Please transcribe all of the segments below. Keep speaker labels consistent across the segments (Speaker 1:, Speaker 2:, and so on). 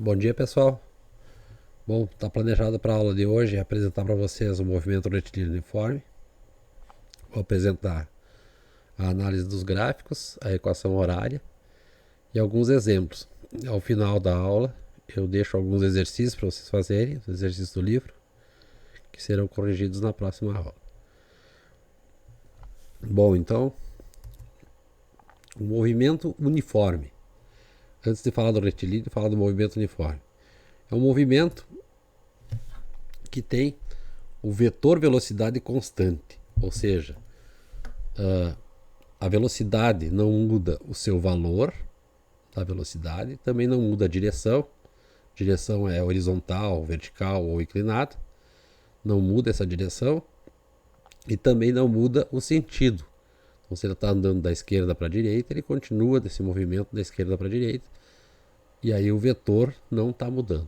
Speaker 1: Bom dia, pessoal. Bom, está planejado para a aula de hoje apresentar para vocês o movimento retilíneo uniforme. Vou apresentar a análise dos gráficos, a equação horária e alguns exemplos. Ao final da aula, eu deixo alguns exercícios para vocês fazerem, os exercícios do livro, que serão corrigidos na próxima aula. Bom, então, o movimento uniforme. Antes de falar do retilíneo, falar do movimento uniforme. É um movimento que tem o vetor velocidade constante, ou seja, a velocidade não muda o seu valor da velocidade, também não muda a direção. Direção é horizontal, vertical ou inclinada, não muda essa direção e também não muda o sentido. Então, se ele está andando da esquerda para a direita, ele continua desse movimento da esquerda para a direita e aí o vetor não está mudando.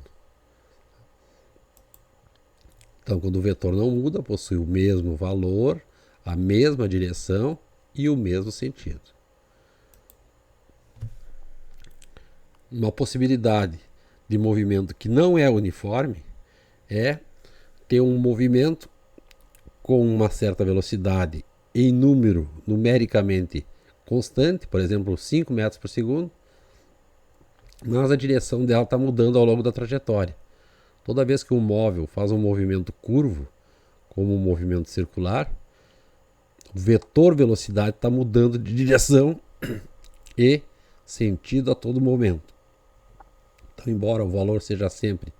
Speaker 1: Então, quando o vetor não muda, possui o mesmo valor, a mesma direção e o mesmo sentido. Uma possibilidade de movimento que não é uniforme é ter um movimento com uma certa velocidade em número numericamente constante, por exemplo, 5 metros por segundo, mas a direção dela está mudando ao longo da trajetória. Toda vez que um móvel faz um movimento curvo, como um movimento circular, o vetor velocidade está mudando de direção e sentido a todo momento. Então, embora o valor seja sempre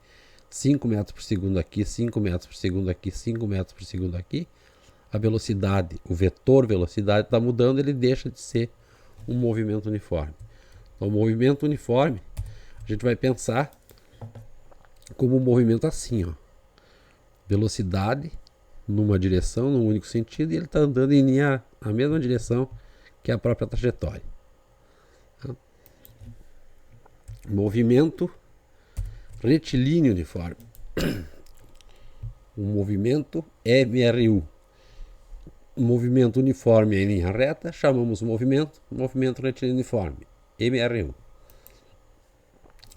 Speaker 1: 5 metros por segundo aqui, 5 metros por segundo aqui, 5 metros por segundo aqui, a velocidade, o vetor velocidade está mudando, ele deixa de ser um movimento uniforme. Então, o movimento uniforme, a gente vai pensar como um movimento assim, ó. Velocidade numa direção, num único sentido, e ele está andando em linha, a mesma direção que a própria trajetória. Tá? Movimento retilíneo uniforme. Um movimento MRU. Um movimento uniforme em linha reta, chamamos o movimento retilíneo uniforme, MRU.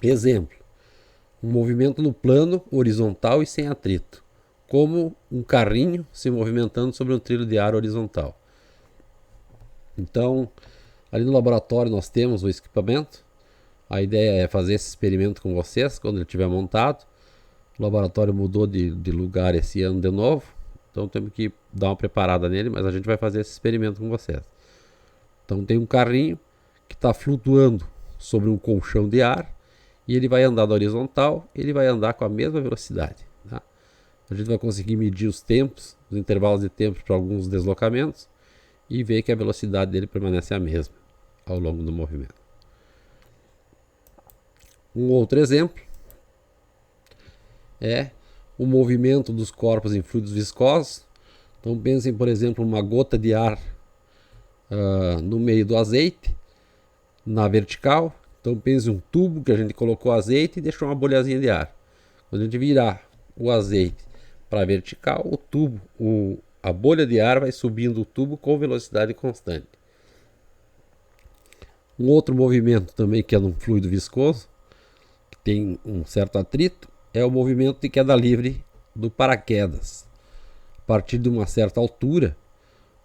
Speaker 1: Exemplo. Um movimento no plano horizontal e sem atrito, como um carrinho se movimentando sobre um trilho de ar horizontal. Então, ali no laboratório nós temos o equipamento. A ideia é fazer esse experimento com vocês quando ele estiver montado. O laboratório mudou de lugar esse ano de novo, então temos que dar uma preparada nele, mas a gente vai fazer esse experimento com vocês. Então tem um carrinho que está flutuando sobre um colchão de ar e ele vai andar na horizontal, ele vai andar com a mesma velocidade. Tá? A gente vai conseguir medir os tempos, os intervalos de tempo para alguns deslocamentos e ver que a velocidade dele permanece a mesma ao longo do movimento. Um outro exemplo é o movimento dos corpos em fluidos viscosos. Então pensem, por exemplo, uma gota de ar no meio do azeite, na vertical. Então pense um tubo que a gente colocou azeite e deixou uma bolhazinha de ar. Quando a gente virar o azeite para a vertical, o tubo, a bolha de ar vai subindo o tubo com velocidade constante. Um outro movimento também que é num fluido viscoso, que tem um certo atrito, é o movimento de queda livre do paraquedas. A partir de uma certa altura,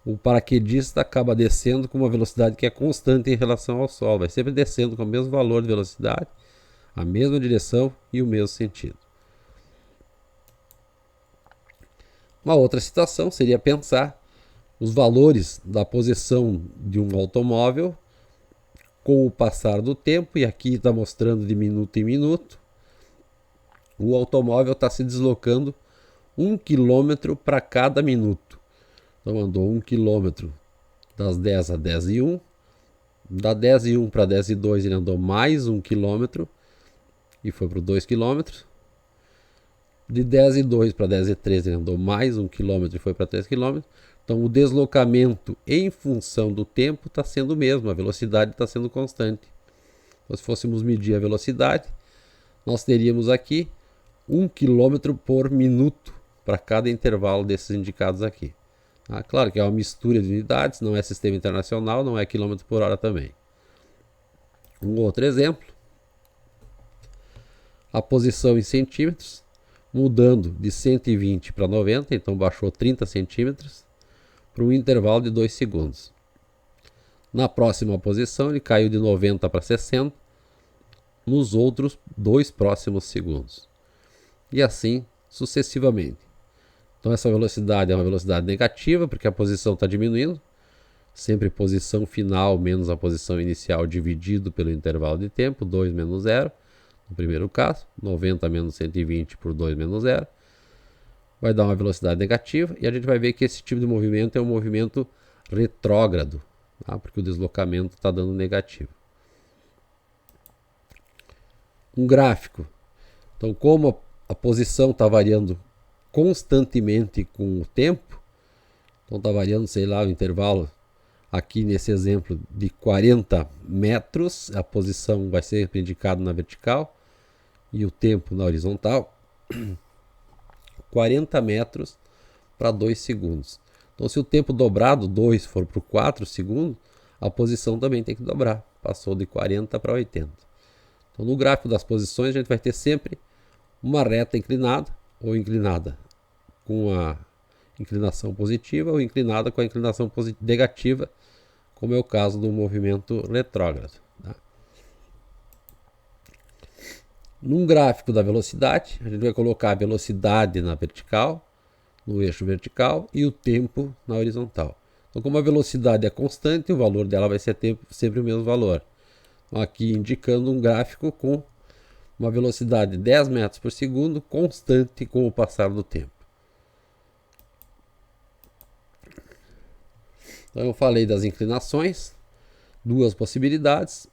Speaker 1: o paraquedista acaba descendo com uma velocidade que é constante em relação ao solo. Vai sempre descendo com o mesmo valor de velocidade, a mesma direção e o mesmo sentido. Uma outra situação seria pensar os valores da posição de um automóvel com o passar do tempo, e aqui está mostrando de minuto em minuto. O automóvel está se deslocando 1 km para cada minuto. Então andou 1 km das 10 a 10 e 1. Da 10 e 1 para 10 e 2 ele andou mais 1 km e foi para 2 km. De 10 e 2 para 10 e 3 ele andou mais 1 km e foi para 3 km. Então o deslocamento em função do tempo está sendo o mesmo, a velocidade está sendo constante. Então, se fôssemos medir a velocidade, nós teríamos aqui 1 km por minuto para cada intervalo desses indicados aqui. Claro que é uma mistura de unidades, não é sistema internacional, não é quilômetro por hora também. Um outro exemplo, a posição em centímetros, mudando de 120 para 90, então baixou 30 centímetros, para um intervalo de 2 segundos. Na próxima posição, ele caiu de 90 para 60, nos outros 2 próximos segundos. E assim sucessivamente. Então essa velocidade é uma velocidade negativa, porque a posição está diminuindo. Sempre posição final menos a posição inicial dividido pelo intervalo de tempo, 2 menos 0. No primeiro caso, 90 menos 120 por 2 menos 0. Vai dar uma velocidade negativa e a gente vai ver que esse tipo de movimento é um movimento retrógrado, tá? Porque o deslocamento está dando negativo. Um gráfico. Então, como a posição está variando constantemente com o tempo, então está variando, sei lá, o intervalo aqui nesse exemplo de 40 metros, a posição vai ser indicada na vertical e o tempo na horizontal, 40 metros para 2 segundos. Então, se o tempo dobrado, 2 for para 4 segundos, a posição também tem que dobrar, passou de 40 para 80. Então, no gráfico das posições, a gente vai ter sempre uma reta inclinada ou inclinada com a inclinação positiva ou inclinada com a inclinação negativa, como é o caso do movimento retrógrado. Tá? Num gráfico da velocidade, a gente vai colocar a velocidade na vertical, no eixo vertical, e o tempo na horizontal. Então, como a velocidade é constante, o valor dela vai ser sempre o mesmo valor. Então, aqui indicando um gráfico com uma velocidade de 10 metros por segundo constante com o passar do tempo. Então eu falei das inclinações, duas possibilidades.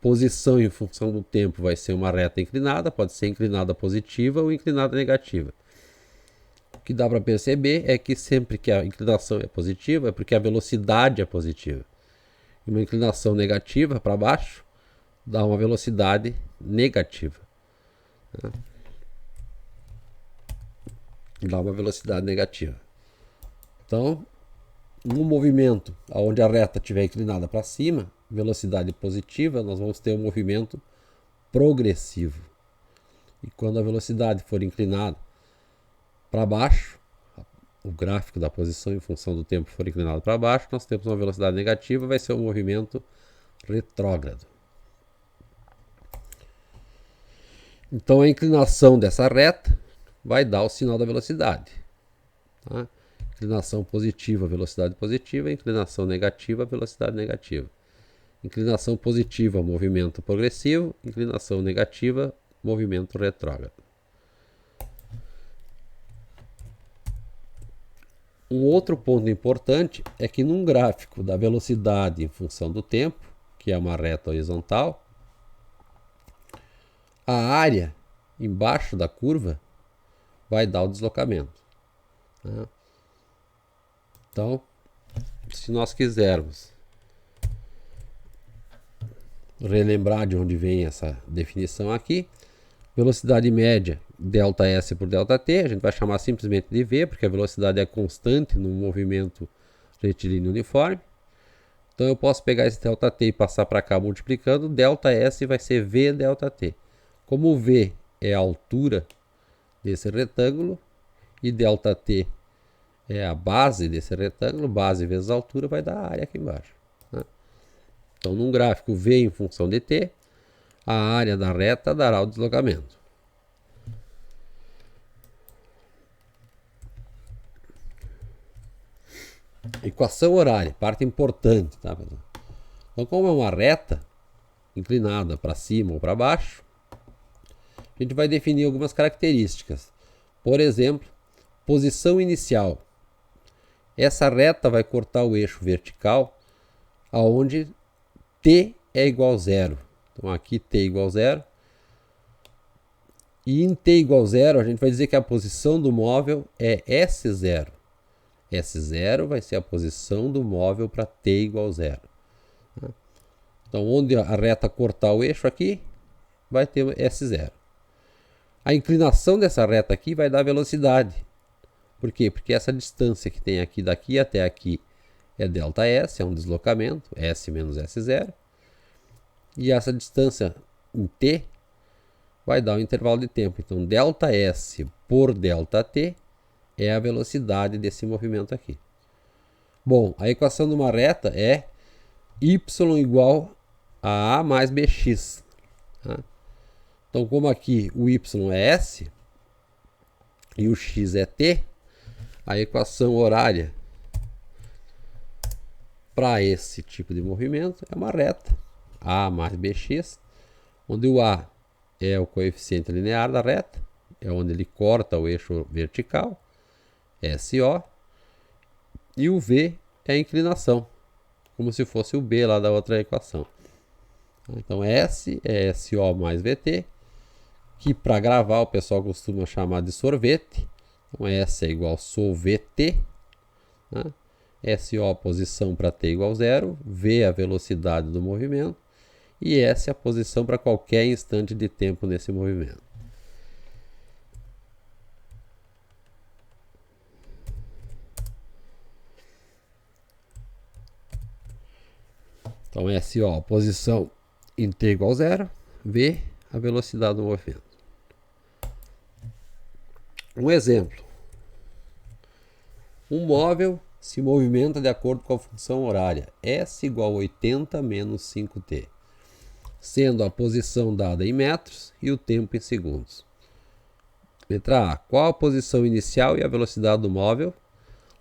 Speaker 1: Posição em função do tempo vai ser uma reta inclinada, pode ser inclinada positiva ou inclinada negativa. O que dá para perceber é que sempre que a inclinação é positiva é porque a velocidade é positiva. E uma inclinação negativa para baixo dá uma velocidade negativa. Dá uma velocidade negativa. Então, no movimento onde a reta estiver inclinada para cima, velocidade positiva, nós vamos ter um movimento progressivo. E quando a velocidade for inclinada para baixo, o gráfico da posição em função do tempo for inclinado para baixo, nós temos uma velocidade negativa, vai ser um movimento retrógrado. Então a inclinação dessa reta vai dar o sinal da velocidade. Tá? Inclinação positiva, velocidade positiva. Inclinação negativa, velocidade negativa. Inclinação positiva, movimento progressivo. Inclinação negativa, movimento retrógrado. Um outro ponto importante é que num gráfico da velocidade em função do tempo, que é uma reta horizontal, a área embaixo da curva vai dar o deslocamento. Tá? Então, se nós quisermos relembrar de onde vem essa definição aqui, velocidade média, ΔS por ΔT, a gente vai chamar simplesmente de V, porque a velocidade é constante no movimento retilíneo uniforme. Então eu posso pegar esse ΔT e passar para cá multiplicando, ΔS vai ser V ΔT. Como o V é a altura desse retângulo e ΔT é a base desse retângulo, base vezes altura, vai dar a área aqui embaixo. Né? Então, num gráfico V em função de t, a área da reta dará o deslocamento. Equação horária, parte importante. Tá? Então, como é uma reta inclinada para cima ou para baixo, a gente vai definir algumas características. Por exemplo, posição inicial. Essa reta vai cortar o eixo vertical aonde t é igual a zero. Então aqui t igual a zero. E em t igual a zero a gente vai dizer que a posição do móvel é S0. S0 vai ser a posição do móvel para t igual a zero. Então onde a reta cortar o eixo aqui, vai ter S0. A inclinação dessa reta aqui vai dar velocidade. Por quê? Porque essa distância que tem aqui daqui até aqui é ΔS, é um deslocamento, S menos S0. E essa distância em t vai dar o intervalo de tempo. Então, ΔS por ΔT é a velocidade desse movimento aqui. Bom, a equação de uma reta é y igual a A mais BX. Tá? Então, como aqui o y é S e o x é T, a equação horária para esse tipo de movimento é uma reta, A mais BX, onde o A é o coeficiente linear da reta, é onde ele corta o eixo vertical, SO, e o V é a inclinação, como se fosse o B lá da outra equação. Então S é SO mais VT, que para gravar o pessoal costuma chamar de sorvete. Então S é igual a SOVT, né? SO a posição para T igual a 0, V a velocidade do movimento e S a posição para qualquer instante de tempo nesse movimento. Então SO a posição em T igual a 0, V a velocidade do movimento. Um exemplo. Um móvel se movimenta de acordo com a função horária S igual a 80 menos 5t, sendo a posição dada em metros e o tempo em segundos. Letra A. Qual a posição inicial e a velocidade do móvel?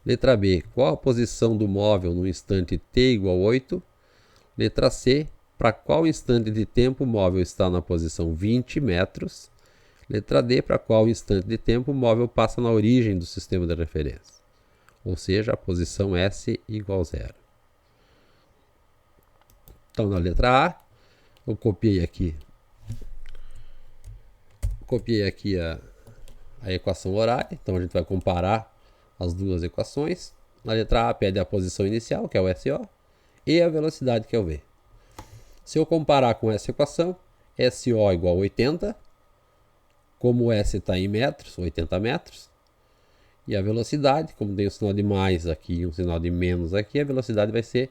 Speaker 1: Letra B. Qual a posição do móvel no instante t igual a 8? Letra C. Para qual instante de tempo o móvel está na posição 20 metros? Letra D. Para qual instante de tempo o móvel passa na origem do sistema de referência? Ou seja, a posição S igual a 0. Então, na letra A, eu copiei aqui a equação horária. Então, a gente vai comparar as duas equações. Na letra A, pede a posição inicial, que é o SO, e a velocidade, que é o V. Se eu comparar com essa equação, SO igual a 80, como o S está em metros, 80 metros, e a velocidade, como tem um sinal de mais aqui e um sinal de menos aqui, a velocidade vai ser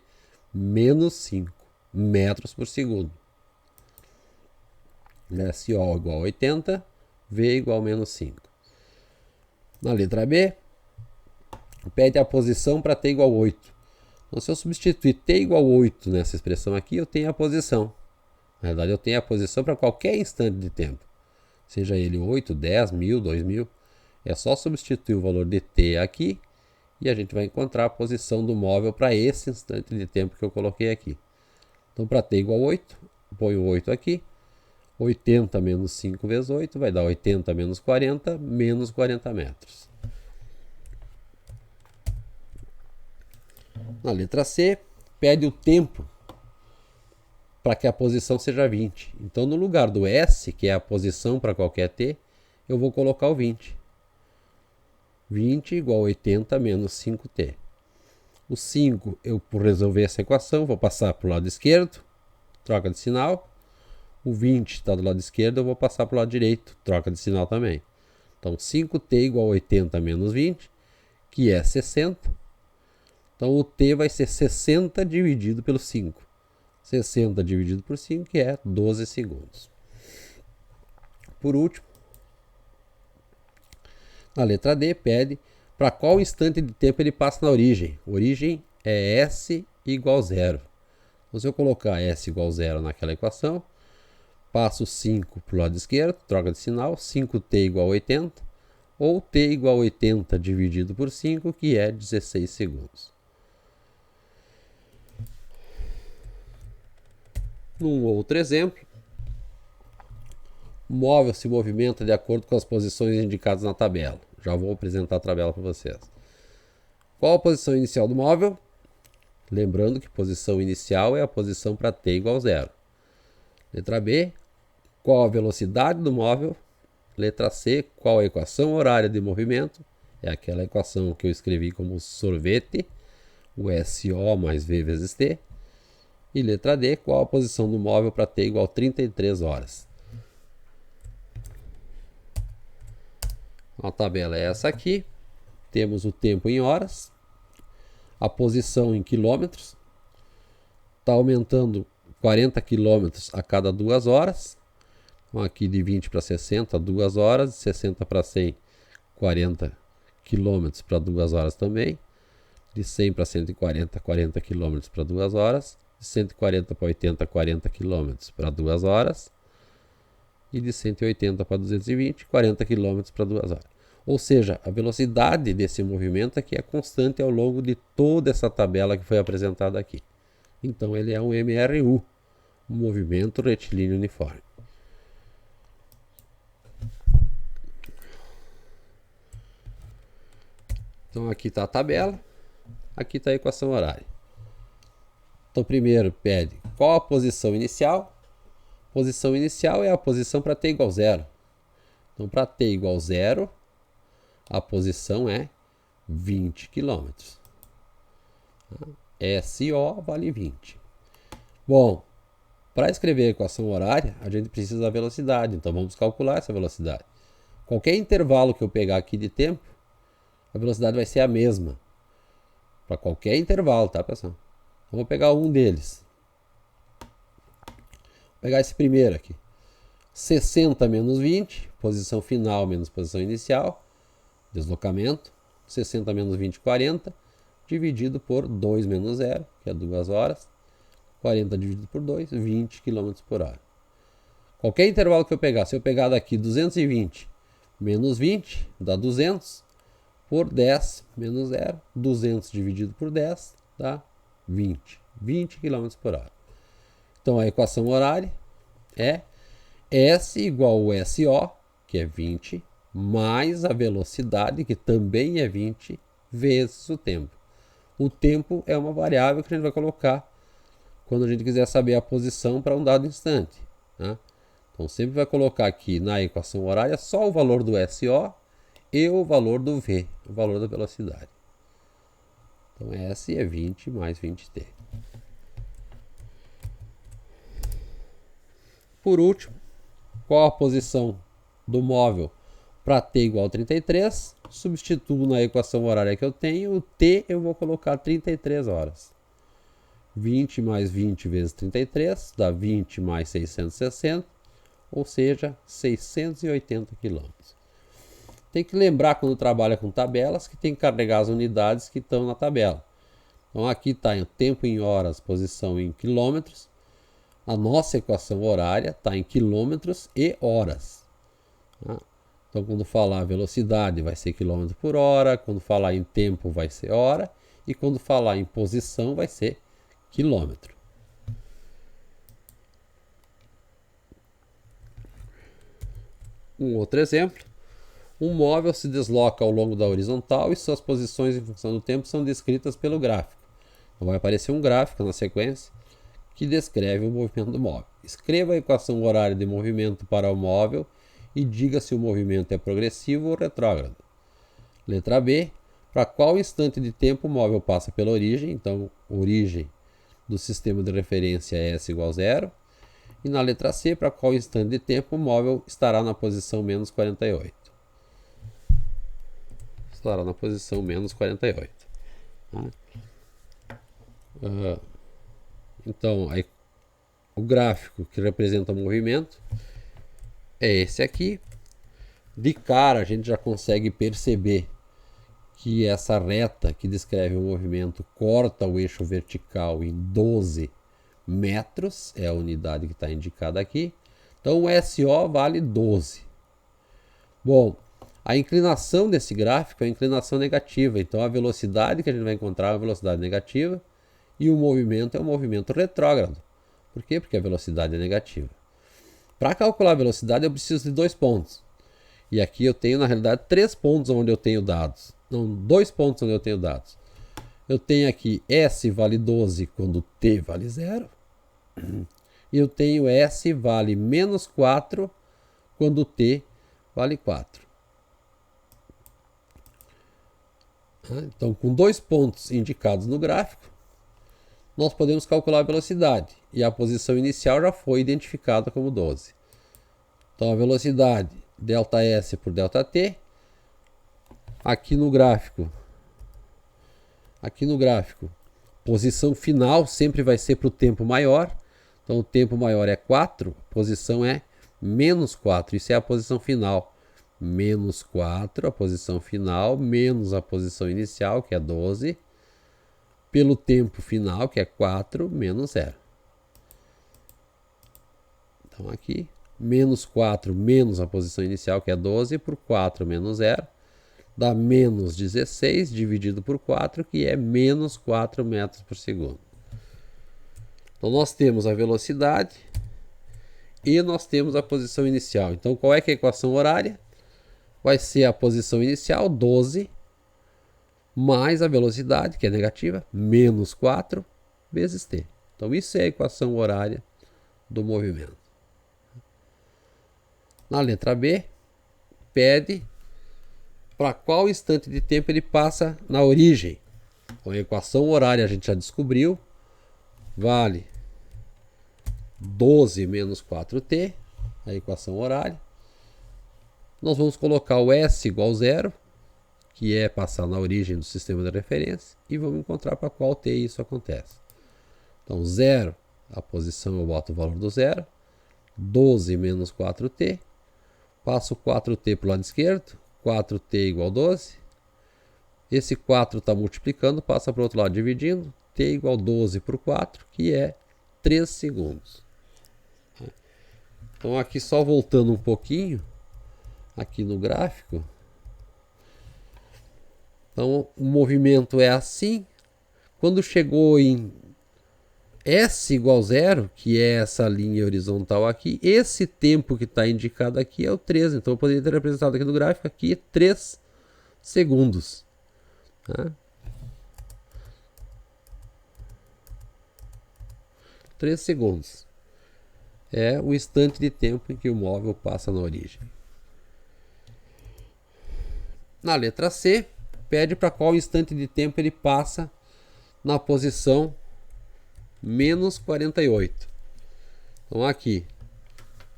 Speaker 1: menos 5 metros por segundo. SO igual a 80, V igual a menos 5. Na letra B, pede a posição para T igual a 8. Então, se eu substituir T igual a 8 nessa expressão aqui, eu tenho a posição. Na verdade, eu tenho a posição para qualquer instante de tempo. Seja ele 8, 10, 1000, 2000. É só substituir o valor de T aqui e a gente vai encontrar a posição do móvel para esse instante de tempo que eu coloquei aqui. Então, para T igual a 8, ponho 8 aqui. 80 menos 5 vezes 8 vai dar 80 menos 40 metros. Na letra C, pede o tempo para que a posição seja 20. Então, no lugar do S, que é a posição para qualquer T, eu vou colocar o 20. 20 igual a 80 menos 5t. O 5, eu por resolver essa equação, vou passar para o lado esquerdo, troca de sinal. O 20 está do lado esquerdo, eu vou passar para o lado direito, troca de sinal também. Então, 5t igual a 80 menos 20, que é 60. Então, o t vai ser 60 dividido pelo 5. 60 dividido por 5, que é 12 segundos. Por último, na letra D, pede para qual instante de tempo ele passa na origem. Origem é S igual a 0. Então, se eu colocar S igual a 0 naquela equação, passo 5 para o lado esquerdo, troca de sinal, 5t igual a 80, ou t igual a 80 dividido por 5, que é 16 segundos. Num outro exemplo, o móvel se movimenta de acordo com as posições indicadas na tabela. Já vou apresentar a tabela para vocês. Qual a posição inicial do móvel? Lembrando que posição inicial é a posição para t igual a 0. Letra B, qual a velocidade do móvel? Letra C, qual a equação horária de movimento? É aquela equação que eu escrevi como sorvete, o SO mais V vezes T. E letra D, qual a posição do móvel para t igual a 33 horas? A tabela é essa aqui. Temos o tempo em horas, a posição em quilômetros. Está aumentando 40 quilômetros a cada 2 horas. Então, aqui de 20 para 60, 2 horas, de 60 para 100, 40 km para 2 horas também, de 100 para 140, 40 km para 2 horas, de 140 para 80, 40 km para 2 horas, e de 180 para 220, 40 km para 2 horas. Ou seja, a velocidade desse movimento aqui é constante ao longo de toda essa tabela que foi apresentada aqui. Então ele é um MRU, um movimento retilíneo uniforme. Então aqui está a tabela, aqui está a equação horária. Então primeiro pede qual a posição inicial. Posição inicial é a posição para t igual a 0. Então para t igual a 0, a posição é 20 km. SO vale 20. Bom, para escrever a equação horária, a gente precisa da velocidade. Então vamos calcular essa velocidade. Qualquer intervalo que eu pegar aqui de tempo, a velocidade vai ser a mesma. Para qualquer intervalo, tá, pessoal? Então, vou pegar um deles. Vou pegar esse primeiro aqui. 60 menos 20, posição final menos posição inicial, deslocamento. 60 menos 20, 40, dividido por 2 menos 0, que é 2 horas. 40 dividido por 2, 20 km por hora. Qualquer intervalo que eu pegar, se eu pegar daqui 220 menos 20, dá 200. Por 10 menos 0, 200 dividido por 10 dá 20 km por hora. Então a equação horária é S igual ao SO, que é 20, mais a velocidade, que também é 20, vezes o tempo. O tempo é uma variável que a gente vai colocar quando a gente quiser saber a posição para um dado instante. Tá? Então sempre vai colocar aqui na equação horária só o valor do SO e o valor do V, o valor da velocidade. Então S é 20 mais 20t. Por último, qual a posição do móvel para t igual a 33? Substituo na equação horária que eu tenho, o t eu vou colocar 33 horas. 20 mais 20 vezes 33 dá 20 mais 660, ou seja, 680 km. Tem que lembrar quando trabalha com tabelas que tem que carregar as unidades que estão na tabela. Então aqui está o tempo em horas, posição em quilômetros. A nossa equação horária está em quilômetros e horas. Então quando falar velocidade vai ser quilômetro por hora, quando falar em tempo vai ser hora, e quando falar em posição vai ser quilômetro. Um outro exemplo. Um móvel se desloca ao longo da horizontal e suas posições em função do tempo são descritas pelo gráfico. Então vai aparecer um gráfico na sequência que descreve o movimento do móvel. Escreva a equação horária de movimento para o móvel e diga se o movimento é progressivo ou retrógrado. Letra B. Para qual instante de tempo o móvel passa pela origem? Então, origem do sistema de referência é S igual a 0. E na letra C, para qual instante de tempo o móvel estará na posição menos 48. Estará na posição menos 48. Então, o gráfico que representa o movimento é esse aqui. De cara, a gente já consegue perceber que essa reta que descreve o movimento corta o eixo vertical em 12 metros, é a unidade que está indicada aqui. Então, o SO vale 12. Bom, a inclinação desse gráfico é a inclinação negativa. Então, a velocidade que a gente vai encontrar é a velocidade negativa e o movimento é um movimento retrógrado. Por quê? Porque a velocidade é negativa. Para calcular a velocidade, eu preciso de 2 pontos. E aqui eu tenho, na realidade, 3 pontos onde eu tenho dados. Não, 2 pontos onde eu tenho dados. Eu tenho aqui S vale 12 quando T vale 0. E eu tenho S vale menos 4 quando T vale 4. Então, com 2 pontos indicados no gráfico, nós podemos calcular a velocidade. E a posição inicial já foi identificada como 12. Então, a velocidade ΔS por ΔT. Aqui no gráfico, posição final sempre vai ser para o tempo maior. Então, o tempo maior é 4, a posição é menos 4, isso é a posição final. Menos 4, a posição final, menos a posição inicial, que é 12, pelo tempo final, que é 4, menos 0. Então aqui, menos 4 menos a posição inicial, que é 12, por 4 menos 0, dá menos 16 dividido por 4, que é menos 4 metros por segundo. Então nós temos a velocidade e nós temos a posição inicial. Então qual é que é a equação horária? Vai ser a posição inicial, 12, mais a velocidade, que é negativa, menos 4, vezes t. Então isso é a equação horária do movimento. Na letra B, pede para qual instante de tempo ele passa na origem. Então, a equação horária a gente já descobriu, vale 12 menos 4t, a equação horária. Nós vamos colocar o S igual a 0, que é passar na origem do sistema de referência, e vamos encontrar para qual t isso acontece. Então 0, a posição eu boto o valor do 0, 12 menos 4t, passo 4t para o lado esquerdo, 4t igual a 12, esse 4 está multiplicando, passa para o outro lado dividindo, t igual a 12 por 4, que é 3 segundos. Então aqui só voltando um pouquinho, aqui no gráfico, então o movimento é assim, quando chegou em S igual a 0, que é essa linha horizontal aqui, esse tempo que está indicado aqui é o 3, então eu poderia ter representado aqui no gráfico aqui 3 segundos. Tá? 3 segundos é o instante de tempo em que o móvel passa na origem. Na letra C, pede para qual instante de tempo ele passa na posição menos 48. Então aqui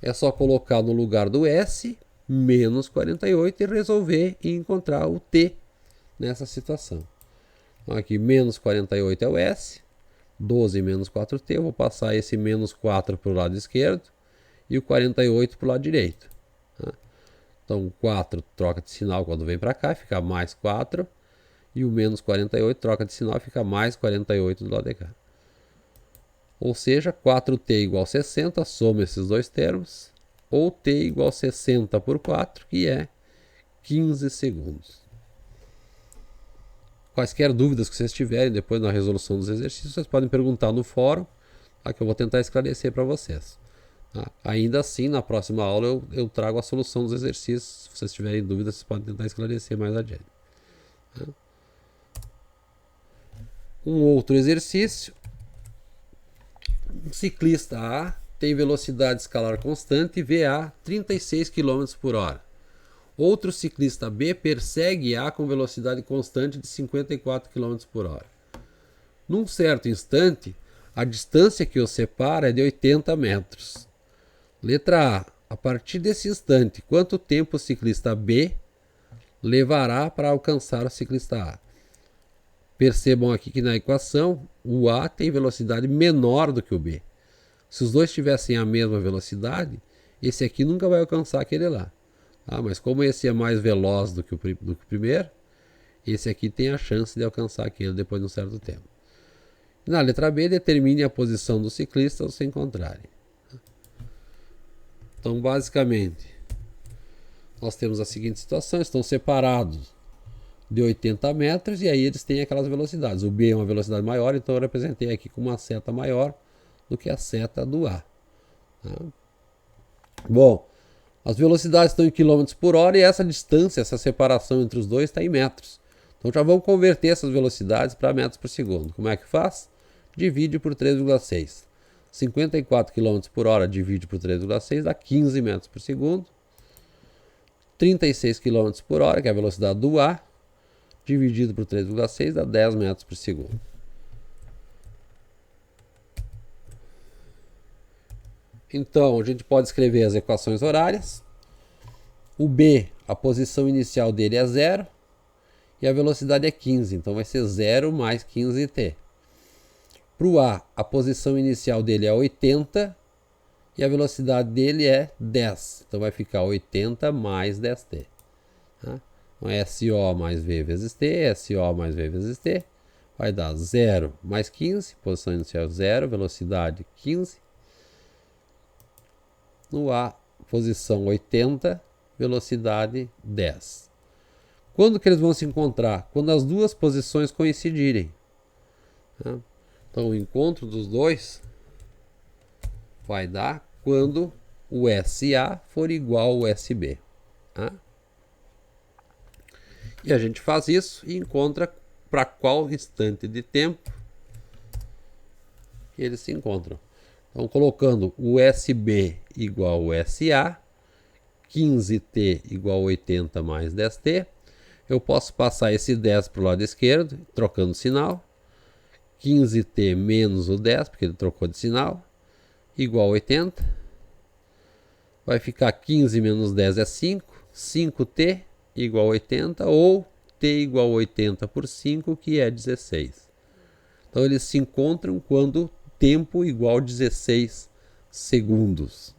Speaker 1: é só colocar no lugar do S menos 48 e resolver e encontrar o T nessa situação. Então aqui menos 48 é o S, 12 menos 4t, eu vou passar esse menos 4 para o lado esquerdo e o 48 para o lado direito. Tá? Então 4 troca de sinal quando vem para cá, fica mais 4, e o menos 48 troca de sinal, fica mais 48 do lado de cá. Ou seja, 4t igual a 60, soma esses dois termos, ou t igual a 60 por 4, que é 15 segundos. Quaisquer dúvidas que vocês tiverem depois na resolução dos exercícios, vocês podem perguntar no fórum, tá, que eu vou tentar esclarecer para vocês. Tá? Ainda assim, na próxima aula eu trago a solução dos exercícios. Se vocês tiverem dúvidas, vocês podem tentar esclarecer mais adiante. Tá? Um outro exercício. Um ciclista A tem velocidade escalar constante VA 36 km por hora. Outro ciclista B persegue A com velocidade constante de 54 km por hora. Num certo instante, a distância que os separa é de 80 metros. Letra A. A partir desse instante, quanto tempo o ciclista B levará para alcançar o ciclista A? Percebam aqui que na equação, o A tem velocidade menor do que o B. Se os dois tivessem a mesma velocidade, esse aqui nunca vai alcançar aquele lá. Ah, mas como esse é mais veloz do que o primeiro, esse aqui tem a chance de alcançar aquele depois de um certo tempo. E na letra B, determine a posição do ciclista ao se encontrarem. Então, basicamente, nós temos a seguinte situação: estão separados de 80 metros e aí eles têm aquelas velocidades. O B é uma velocidade maior, então eu representei aqui com uma seta maior do que a seta do A. Tá? Bom, as velocidades estão em km por hora e essa distância, essa separação entre os dois está em metros. Então já vamos converter essas velocidades para metros por segundo. Como é que faz? Divide por 3,6. 54 km por hora divide por 3,6 dá 15 metros por segundo. 36 km por hora, que é a velocidade do A, dividido por 3,6 dá 10 metros por segundo. Então, a gente pode escrever as equações horárias. O B, a posição inicial dele é 0 e a velocidade é 15, então vai ser 0 mais 15t. Para o A, a posição inicial dele é 80 e a velocidade dele é 10. Então vai ficar 80 mais 10t. Tá? Então é SO mais V vezes T, SO mais V vezes T, vai dar 0 mais 15, posição inicial 0, velocidade 15. No A, posição 80, velocidade 10. Quando que eles vão se encontrar? Quando as duas posições coincidirem. Tá? Então o encontro dos dois vai dar quando o SA for igual ao SB. Tá? E a gente faz isso e encontra para qual instante de tempo que eles se encontram. Então, colocando o SB igual ao SA, 15t igual a 80 mais 10t, eu posso passar esse 10 para o lado esquerdo, trocando sinal. 15t menos o 10, porque ele trocou de sinal, igual a 80. Vai ficar 15 menos 10 é 5. 5t igual a 80, ou t igual a 80 por 5, que é 16. Então eles se encontram quando tempo igual a 16 segundos.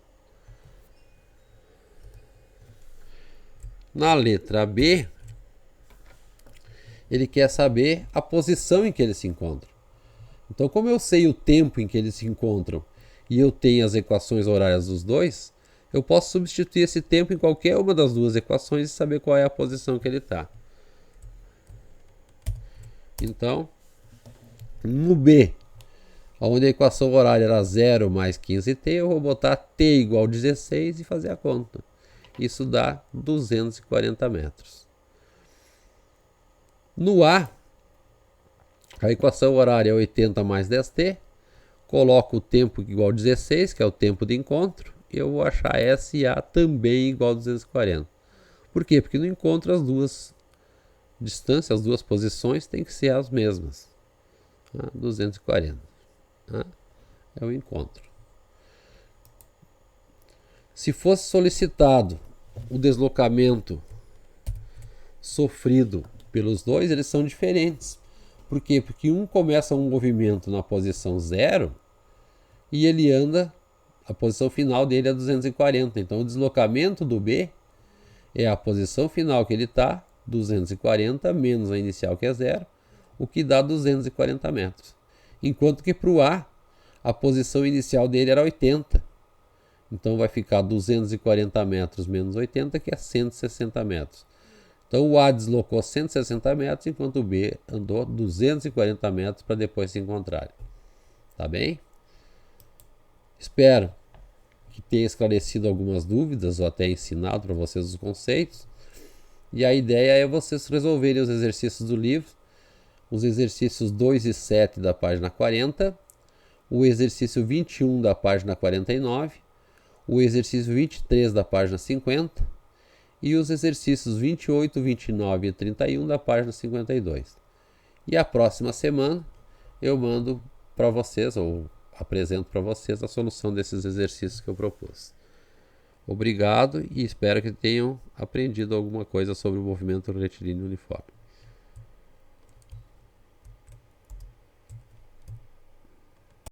Speaker 1: Na letra B, ele quer saber a posição em que eles se encontram. Então, como eu sei o tempo em que eles se encontram e eu tenho as equações horárias dos dois, eu posso substituir esse tempo em qualquer uma das duas equações e saber qual é a posição que ele está. Então, no B, onde a equação horária era 0 mais 15t, eu vou botar t igual a 16 e fazer a conta. Isso dá 240 metros. No A, a equação horária é 80 mais 10t, coloco o tempo igual a 16, que é o tempo de encontro, e eu vou achar SA também igual a 240. Por quê? Porque no encontro as duas distâncias, as duas posições têm que ser as mesmas. 240. É o encontro. Se fosse solicitado o deslocamento sofrido pelos dois, eles são diferentes. Por quê? Porque um começa um movimento na posição 0 e ele anda, a posição final dele é 240. Então o deslocamento do B é a posição final que ele está, 240, menos a inicial que é 0, o que dá 240 metros. Enquanto que para o a posição inicial dele era 80. Então vai ficar 240 metros menos 80, que é 160 metros. Então o A deslocou 160 metros, enquanto o B andou 240 metros para depois se encontrarem. Tá bem? Espero que tenha esclarecido algumas dúvidas ou até ensinado para vocês os conceitos. E a ideia é vocês resolverem os exercícios do livro, os exercícios 2 e 7 da página 40, o exercício 21 da página 49, o exercício 23 da página 50 e os exercícios 28, 29 e 31 da página 52. E a próxima semana eu mando para vocês, ou apresento para vocês, a solução desses exercícios que eu propus. Obrigado e espero que tenham aprendido alguma coisa sobre o movimento retilíneo uniforme.